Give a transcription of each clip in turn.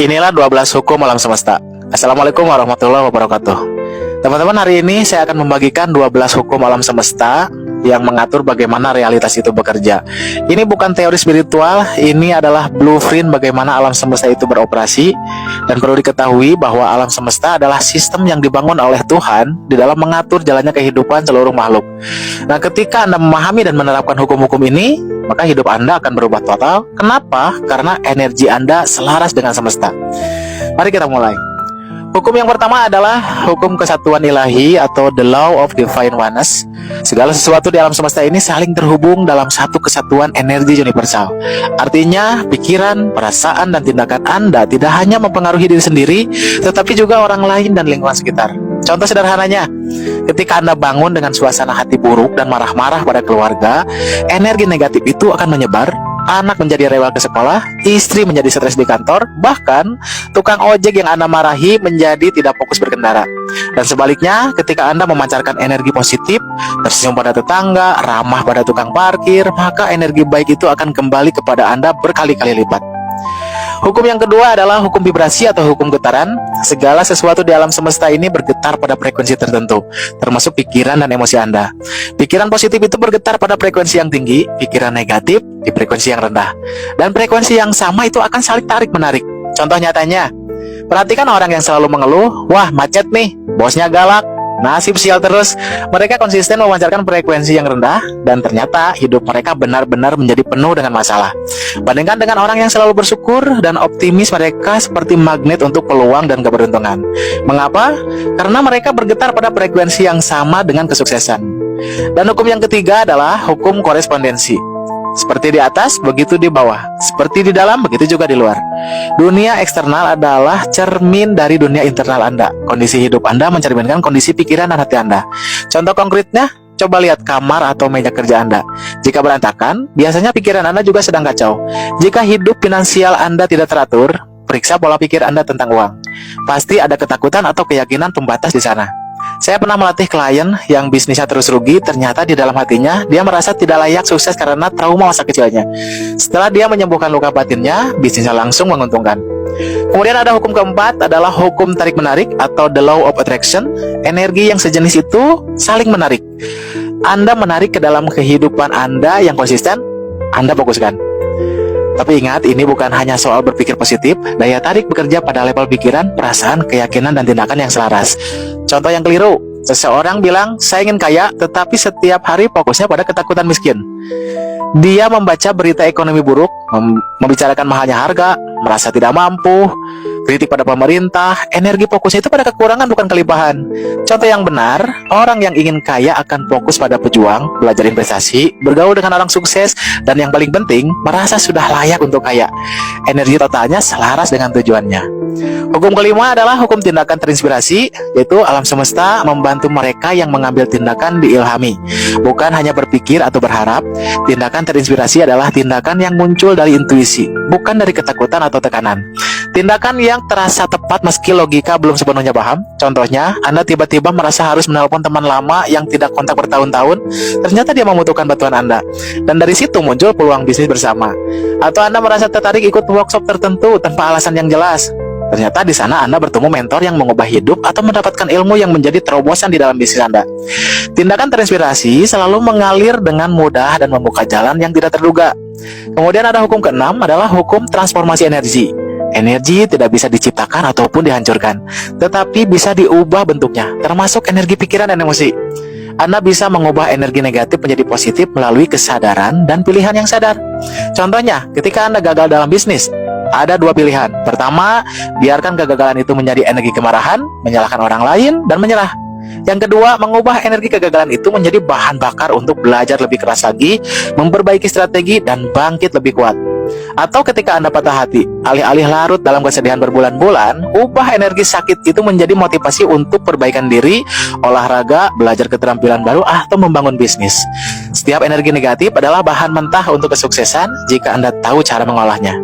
Inilah 12 hukum alam semesta. Assalamualaikum warahmatullahi wabarakatuh. Teman-teman, hari ini saya akan membagikan 12 hukum alam semesta yang mengatur bagaimana realitas itu bekerja. Ini bukan teori spiritual, ini adalah blueprint bagaimana alam semesta itu beroperasi. Dan perlu diketahui bahwa alam semesta adalah sistem yang dibangun oleh Tuhan di dalam mengatur jalannya kehidupan seluruh makhluk. Nah, ketika Anda memahami dan menerapkan hukum-hukum ini, maka hidup Anda akan berubah total. Kenapa? Karena energi Anda selaras dengan semesta. Mari kita mulai. Hukum yang pertama adalah hukum kesatuan ilahi atau the law of divine oneness. Segala sesuatu di alam semesta ini saling terhubung dalam satu kesatuan energi universal. Artinya, pikiran, perasaan, dan tindakan Anda tidak hanya mempengaruhi diri sendiri, tetapi juga orang lain dan lingkungan sekitar. Contoh sederhananya, ketika Anda bangun dengan suasana hati buruk dan marah-marah pada keluarga, energi negatif itu akan menyebar. Anak menjadi rewel ke sekolah, istri menjadi stres di kantor, bahkan tukang ojek yang Anda marahi menjadi tidak fokus berkendara. Dan sebaliknya, ketika Anda memancarkan energi positif, tersenyum pada tetangga, ramah pada tukang parkir, maka energi baik itu akan kembali kepada Anda berkali-kali lipat. Hukum yang kedua adalah hukum vibrasi atau hukum getaran. Segala sesuatu di alam semesta ini bergetar pada frekuensi tertentu, termasuk pikiran dan emosi Anda. Pikiran positif itu bergetar pada frekuensi yang tinggi, pikiran negatif di frekuensi yang rendah. Dan frekuensi yang sama itu akan saling tarik-menarik. Contoh nyatanya, perhatikan orang yang selalu mengeluh, wah macet nih, bosnya galak, nasib sial terus. Mereka konsisten memancarkan frekuensi yang rendah, dan ternyata hidup mereka benar-benar menjadi penuh dengan masalah. Bandingkan dengan orang yang selalu bersyukur dan optimis, mereka seperti magnet untuk peluang dan keberuntungan. Mengapa? Karena mereka bergetar pada frekuensi yang sama dengan kesuksesan. Dan hukum yang ketiga adalah hukum korespondensi. Seperti di atas, begitu di bawah. Seperti di dalam, begitu juga di luar. Dunia eksternal adalah cermin dari dunia internal Anda. Kondisi hidup Anda mencerminkan kondisi pikiran dan hati Anda. Contoh konkretnya, coba lihat kamar atau meja kerja Anda. Jika berantakan, biasanya pikiran Anda juga sedang kacau. Jika hidup finansial Anda tidak teratur, periksa pola pikir Anda tentang uang. Pasti ada ketakutan atau keyakinan pembatas di sana. Saya pernah melatih klien yang bisnisnya terus rugi. Ternyata di dalam hatinya dia merasa tidak layak sukses karena trauma masa kecilnya. Setelah dia menyembuhkan luka batinnya, bisnisnya langsung menguntungkan. Kemudian ada hukum keempat adalah hukum tarik-menarik atau the law of attraction. Energi yang sejenis itu saling menarik. Anda menarik ke dalam kehidupan Anda yang konsisten, Anda fokuskan. Tapi ingat, ini bukan hanya soal berpikir positif. Daya tarik bekerja pada level pikiran, perasaan, keyakinan, dan tindakan yang selaras. Contoh yang keliru, seseorang bilang, saya ingin kaya, tetapi setiap hari fokusnya pada ketakutan miskin. Dia membaca berita ekonomi buruk, membicarakan mahalnya harga, merasa tidak mampu, kritik pada pemerintah. Energi fokusnya itu pada kekurangan, bukan kelimpahan. Contoh yang benar, orang yang ingin kaya akan fokus pada pejuang, belajar investasi, bergaul dengan orang sukses, dan yang paling penting, merasa sudah layak untuk kaya. Energi totalnya selaras dengan tujuannya. Hukum kelima adalah hukum tindakan terinspirasi, yaitu alam semesta membantu mereka yang mengambil tindakan diilhami. Bukan hanya berpikir atau berharap. Tindakan terinspirasi adalah tindakan yang muncul dari intuisi, bukan dari ketakutan atau tekanan. Tindakan yang terasa tepat meski logika belum sepenuhnya paham. Contohnya, Anda tiba-tiba merasa harus menelpon teman lama yang tidak kontak bertahun-tahun. Ternyata dia membutuhkan bantuan Anda, dan dari situ muncul peluang bisnis bersama. Atau Anda merasa tertarik ikut workshop tertentu tanpa alasan yang jelas. Ternyata di sana Anda bertemu mentor yang mengubah hidup atau mendapatkan ilmu yang menjadi terobosan di dalam bisnis Anda. Tindakan terinspirasi selalu mengalir dengan mudah dan membuka jalan yang tidak terduga. Kemudian ada hukum keenam adalah hukum transformasi energi. Energi tidak bisa diciptakan ataupun dihancurkan, tetapi bisa diubah bentuknya, termasuk energi pikiran dan emosi. Anda bisa mengubah energi negatif menjadi positif melalui kesadaran dan pilihan yang sadar. Contohnya, ketika Anda gagal dalam bisnis, ada dua pilihan. Pertama, biarkan kegagalan itu menjadi energi kemarahan, menyalahkan orang lain, dan menyerah. Yang kedua, mengubah energi kegagalan itu menjadi bahan bakar untuk belajar lebih keras lagi, memperbaiki strategi, dan bangkit lebih kuat. Atau ketika Anda patah hati, alih-alih larut dalam kesedihan berbulan-bulan, ubah energi sakit itu menjadi motivasi untuk perbaikan diri, olahraga, belajar keterampilan baru, atau membangun bisnis. Setiap energi negatif adalah bahan mentah untuk kesuksesan jika Anda tahu cara mengolahnya.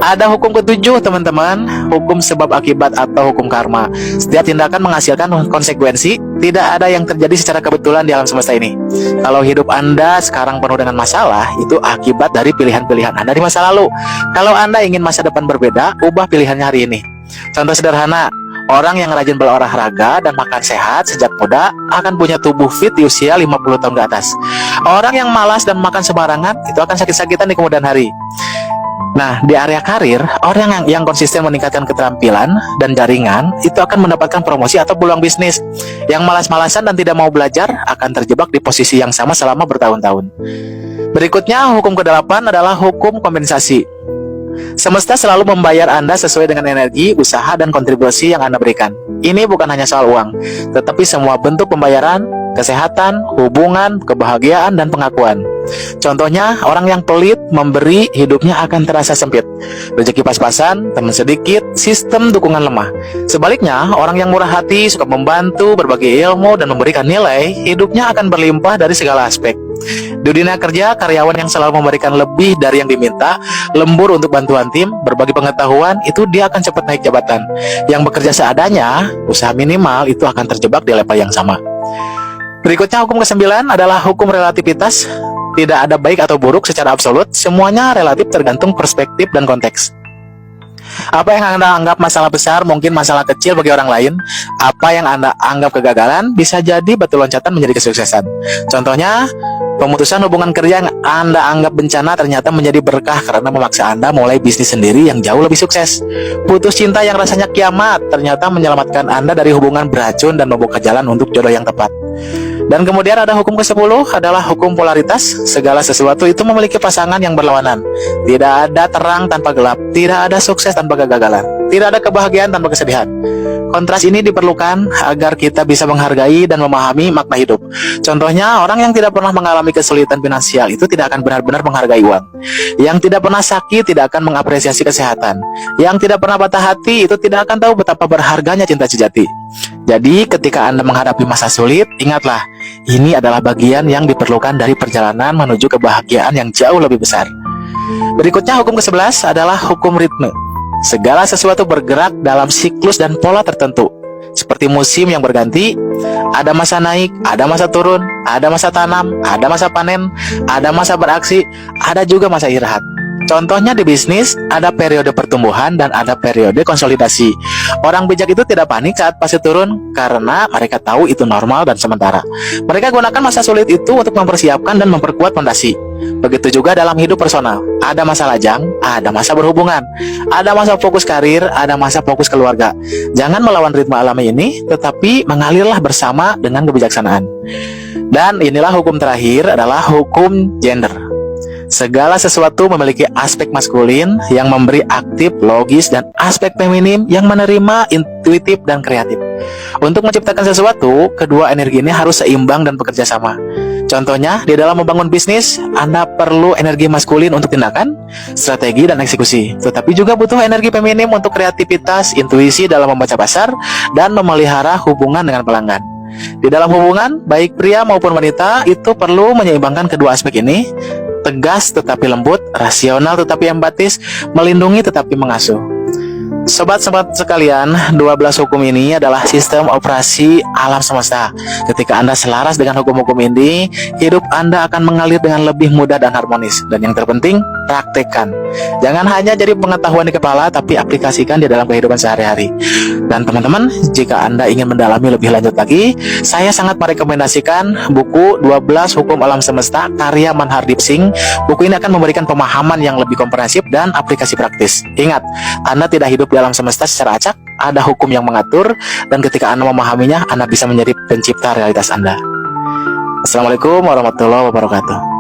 Ada hukum ketujuh, teman-teman, hukum sebab akibat atau hukum karma. Setiap tindakan menghasilkan konsekuensi. Tidak ada yang terjadi secara kebetulan di alam semesta ini. Kalau hidup Anda sekarang penuh dengan masalah, itu akibat dari pilihan-pilihan Anda di masa lalu. Kalau Anda ingin masa depan berbeda, ubah pilihannya hari ini. Contoh sederhana, orang yang rajin berolahraga dan makan sehat sejak muda akan punya tubuh fit di usia 50 tahun ke atas. Orang yang malas dan makan sembarangan, itu akan sakit-sakitan di kemudian hari. Nah, di area karir, orang yang konsisten meningkatkan keterampilan dan jaringan itu akan mendapatkan promosi atau peluang bisnis. Yang malas-malasan dan tidak mau belajar akan terjebak di posisi yang sama selama bertahun-tahun. Berikutnya, hukum ke-8 adalah hukum kompensasi. Semesta selalu membayar Anda sesuai dengan energi, usaha, dan kontribusi yang Anda berikan. Ini bukan hanya soal uang, tetapi semua bentuk pembayaran, kesehatan, hubungan, kebahagiaan, dan pengakuan. Contohnya, orang yang pelit memberi, hidupnya akan terasa sempit. Rezeki pas-pasan, teman sedikit, sistem dukungan lemah. Sebaliknya, orang yang murah hati, suka membantu, berbagi ilmu, dan memberikan nilai, hidupnya akan berlimpah dari segala aspek. Di dunia kerja, karyawan yang selalu memberikan lebih dari yang diminta, lembur untuk bantuan tim, berbagi pengetahuan, itu dia akan cepat naik jabatan. Yang bekerja seadanya, usaha minimal itu akan terjebak di level yang sama. Berikutnya, hukum ke-9 adalah hukum relativitas. Tidak ada baik atau buruk secara absolut, semuanya relatif tergantung perspektif dan konteks. Apa yang Anda anggap masalah besar mungkin masalah kecil bagi orang lain. Apa yang Anda anggap kegagalan bisa jadi batu loncatan menjadi kesuksesan. Contohnya, pemutusan hubungan kerja yang Anda anggap bencana ternyata menjadi berkah karena memaksa Anda mulai bisnis sendiri yang jauh lebih sukses. Putus cinta yang rasanya kiamat ternyata menyelamatkan Anda dari hubungan beracun dan membuka jalan untuk jodoh yang tepat. Dan kemudian ada hukum ke-10 adalah hukum polaritas. Segala sesuatu itu memiliki pasangan yang berlawanan. Tidak ada terang tanpa gelap, tidak ada sukses tanpa kegagalan, tidak ada kebahagiaan tanpa kesedihan. Kontras ini diperlukan agar kita bisa menghargai dan memahami makna hidup. Contohnya, orang yang tidak pernah mengalami kesulitan finansial itu tidak akan benar-benar menghargai uang. Yang tidak pernah sakit tidak akan mengapresiasi kesehatan. Yang tidak pernah patah hati itu tidak akan tahu betapa berharganya cinta sejati. Jadi, ketika Anda menghadapi masa sulit, ingatlah, ini adalah bagian yang diperlukan dari perjalanan menuju kebahagiaan yang jauh lebih besar. Berikutnya, hukum ke-11 adalah hukum ritme. Segala sesuatu bergerak dalam siklus dan pola tertentu. Seperti musim yang berganti, ada masa naik, ada masa turun, ada masa tanam, ada masa panen, ada masa beraksi, ada juga masa istirahat. Contohnya di bisnis, ada periode pertumbuhan dan ada periode konsolidasi. Orang bijak itu tidak panik saat fase turun karena mereka tahu itu normal dan sementara. Mereka gunakan masa sulit itu untuk mempersiapkan dan memperkuat fondasi. Begitu juga dalam hidup personal. Ada masa lajang, ada masa berhubungan, ada masa fokus karir, ada masa fokus keluarga. Jangan melawan ritme alami ini, tetapi mengalirlah bersama dengan kebijaksanaan. Dan inilah hukum terakhir adalah hukum gender. Segala sesuatu memiliki aspek maskulin yang memberi aktif, logis, dan aspek feminim yang menerima, intuitif, dan kreatif. Untuk menciptakan sesuatu, kedua energi ini harus seimbang dan bekerja sama. Contohnya, di dalam membangun bisnis, Anda perlu energi maskulin untuk tindakan, strategi, dan eksekusi. Tetapi juga butuh energi feminim untuk kreativitas, intuisi dalam membaca pasar, dan memelihara hubungan dengan pelanggan. Di dalam hubungan, baik pria maupun wanita, itu perlu menyeimbangkan kedua aspek ini. Tegas tetapi lembut, rasional tetapi empatis, melindungi tetapi mengasuh. Sobat-sobat sekalian, 12 hukum ini adalah sistem operasi alam semesta. Ketika Anda selaras dengan hukum-hukum ini, hidup Anda akan mengalir dengan lebih mudah dan harmonis. Dan yang terpenting, praktekkan. Jangan hanya jadi pengetahuan di kepala, tapi aplikasikan di dalam kehidupan sehari-hari. Dan teman-teman, jika Anda ingin mendalami lebih lanjut lagi, saya sangat merekomendasikan buku 12 Hukum Alam Semesta karya Manhardip Singh. Buku ini akan memberikan pemahaman yang lebih komprehensif dan aplikasi praktis. Ingat, Anda tidak hidup di alam semesta secara acak, ada hukum yang mengatur, dan ketika Anda memahaminya, Anda bisa menjadi pencipta realitas Anda. Assalamualaikum warahmatullahi wabarakatuh.